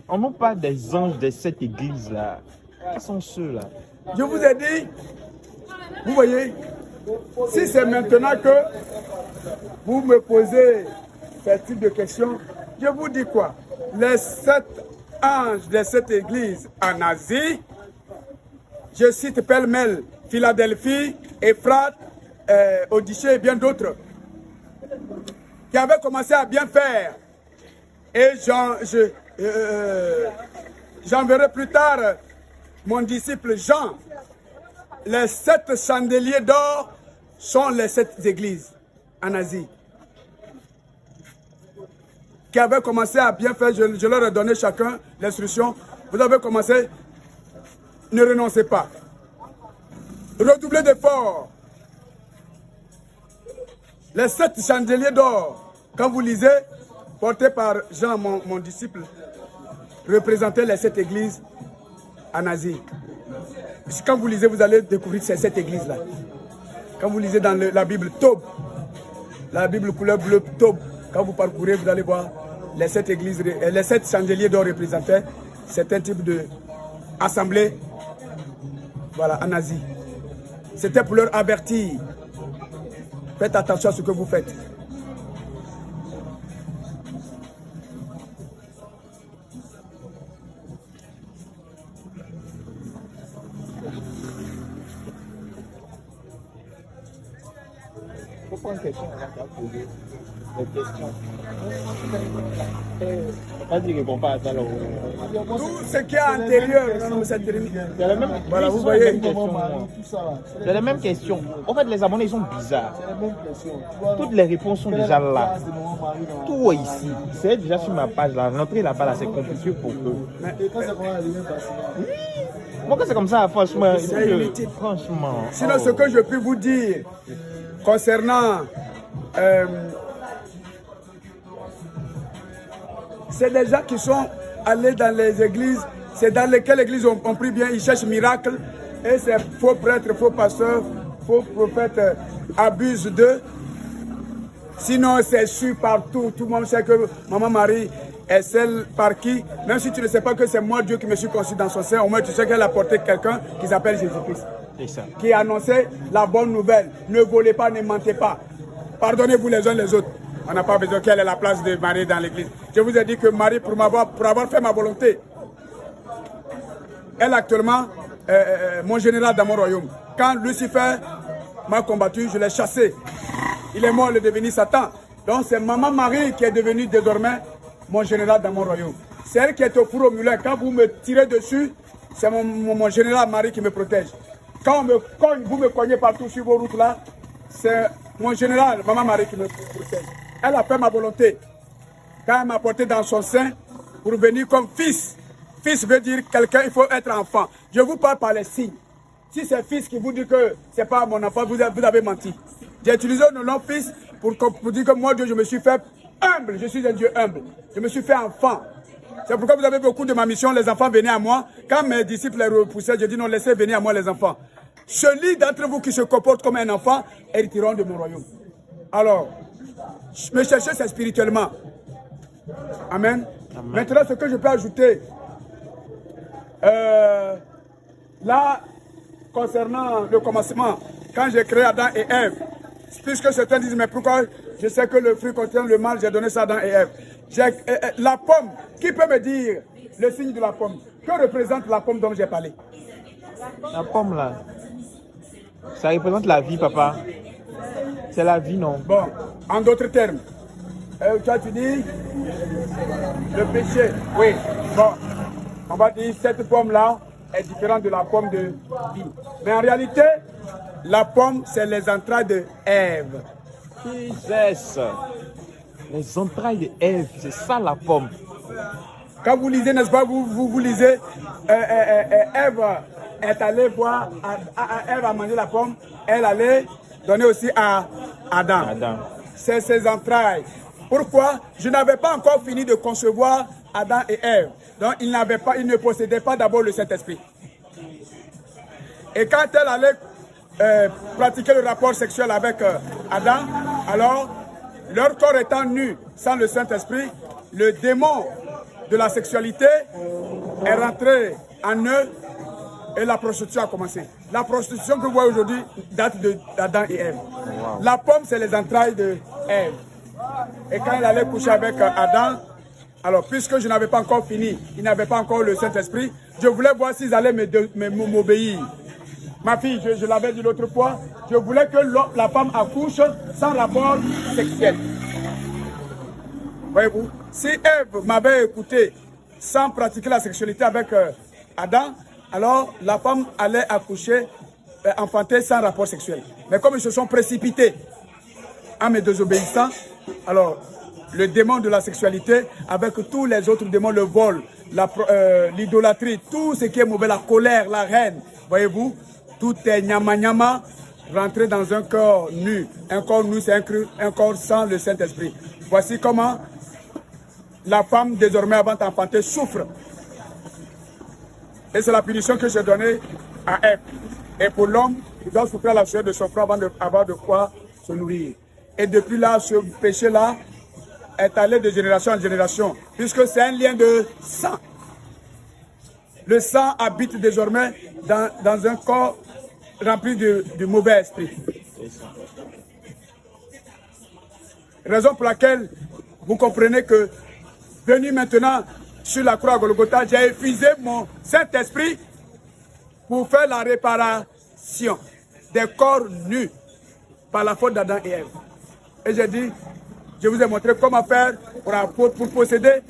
on n'a pas des anges de cette église-là. Quels sont ceux-là? Je vous ai dit, vous voyez, si c'est maintenant que vous me posez ce type de questions, je vous dis quoi? Les 7 anges de cette église en Asie, je cite pêle-mêle Philadelphie, Éphrate, Odyssée et bien d'autres, qui avaient commencé à bien faire. Et j'enverrai plus tard mon disciple Jean. Les 7 chandeliers d'or sont les 7 églises en Asie qui avaient commencé à bien faire. Je leur ai donné chacun l'instruction. Vous avez commencé, ne renoncez pas. Redoublez d'efforts. Les 7 chandeliers d'or, quand vous lisez, portés par Jean, mon disciple, représentaient les 7 églises en Asie. Quand vous lisez, vous allez découvrir ces 7 églises-là. Quand vous lisez dans la Bible Tob, la Bible couleur bleu Tob, quand vous parcourez, vous allez voir les 7 églises, les 7 chandeliers d'or représentaient certains types d'assemblées, voilà, en Asie. C'était pour leur avertir. Faites attention à ce que vous faites. Il faut prendre une question avant de poser des questions. Pas dire répond pas à ça. Tout ce qui est antérieur, il y a la même, voilà, vous voyez. Il y a les mêmes questions. En fait, les abonnés ils sont bizarres. Toutes les réponses sont déjà là. Tout est ici. C'est déjà sur ma page là. Rentrer là-bas là, c'est compliqué pour eux. Moi, quand c'est comme ça, franchement, franchement. Sinon, ce que je peux vous dire concernant c'est des gens qui sont allés dans les églises, c'est dans lesquelles églises ont pris bien, ils cherchent miracle, et ces faux prêtres, faux pasteurs, faux prophètes abusent d'eux. Sinon, c'est sûr partout, tout le monde sait que Maman Marie est celle par qui, même si tu ne sais pas que c'est moi Dieu qui me suis conçu dans son sein, au moins tu sais qu'elle a porté quelqu'un qui s'appelle Jésus-Christ, qui annonçait la bonne nouvelle. Ne volez pas, ne mentez pas. Pardonnez-vous les uns les autres. On n'a pas besoin qu'elle ait la place de Marie dans l'église. Je vous ai dit que Marie, pour avoir fait ma volonté, elle actuellement, mon général dans mon royaume. Quand Lucifer m'a combattu, je l'ai chassé. Il est mort, il est devenu Satan. Donc c'est Maman Marie qui est devenue désormais mon général dans mon royaume. C'est elle qui est au four au moulin. Quand vous me tirez dessus, c'est mon général Marie qui me protège. Quand vous me cognez partout sur vos routes là, c'est mon général, Maman Marie qui me protège. Elle a fait ma volonté. Quand elle m'a porté dans son sein pour venir comme fils. Fils veut dire quelqu'un, il faut être enfant. Je vous parle par les signes. Si c'est fils qui vous dit que c'est pas mon enfant, vous avez menti. J'ai utilisé le nom fils pour dire que moi, Dieu, je me suis fait humble. Je suis un Dieu humble. Je me suis fait enfant. C'est pourquoi vous avez vu au cours de ma mission, les enfants venaient à moi. Quand mes disciples les repoussaient, je dis non, laissez venir à moi les enfants. Celui d'entre vous qui se comporte comme un enfant hériteront de mon royaume. Alors, me chercher, c'est spirituellement. Amen. Amen. Maintenant, ce que je peux ajouter, là, concernant le commencement, quand j'ai créé Adam et Ève, puisque certains disent, mais pourquoi je sais que le fruit contient le mal, j'ai donné ça à Adam et Ève. La pomme, qui peut me dire le signe de la pomme? Que représente la pomme dont j'ai parlé? La pomme là, ça représente la vie, papa. C'est la vie, non? Bon, en d'autres termes, tu dis le péché. Oui. Bon, on va dire cette pomme-là est différente de la pomme de vie. Mais en réalité, la pomme, c'est les entrailles de Ève. Jesus. Les entrailles de Ève, c'est ça la pomme. Quand vous lisez, n'est-ce pas, vous lisez, Ève est allée voir, Ève a mangé la pomme, elle allait donner aussi à Adam. C'est ses entrailles. Pourquoi? Je n'avais pas encore fini de concevoir Adam et Ève. Donc ils ne possédaient pas d'abord le Saint-Esprit. Et quand elle allait pratiquer le rapport sexuel avec Adam, alors leur corps étant nu sans le Saint-Esprit, le démon de la sexualité est rentrée en eux et la prostitution a commencé. La prostitution que vous voyez aujourd'hui date d'Adam et Ève. Wow. La pomme, c'est les entrailles de Ève. Et quand il allait coucher avec Adam, alors puisque je n'avais pas encore fini, il n'avait pas encore le Saint-Esprit, je voulais voir s'ils allaient m'obéir. Ma fille, je l'avais dit l'autre fois, je voulais que la femme accouche sans rapport sexuel. Voyez-vous, si Ève m'avait écouté sans pratiquer la sexualité avec Adam, alors la femme allait accoucher, enfanter sans rapport sexuel. Mais comme ils se sont précipités en me désobéissant, alors le démon de la sexualité, avec tous les autres démons, le vol, l'idolâtrie, tout ce qui est mauvais, la colère, la haine, voyez-vous, tout est nyama rentré dans un corps nu. Un corps nu, c'est un corps sans le Saint-Esprit. Voici comment la femme, désormais, avant d'enfanter, souffre. Et c'est la punition que j'ai donnée à Ève. Et pour l'homme, il doit souffrir la sueur de son frère avant de quoi se nourrir. Et depuis là, ce péché-là est allé de génération en génération, puisque c'est un lien de sang. Le sang habite désormais dans un corps rempli de mauvais esprit. Raison pour laquelle vous comprenez que, venu maintenant sur la croix à Golgotha, j'ai épuisé mon Saint-Esprit pour faire la réparation des corps nus par la faute d'Adam et Ève. Et j'ai dit, je vous ai montré comment faire pour posséder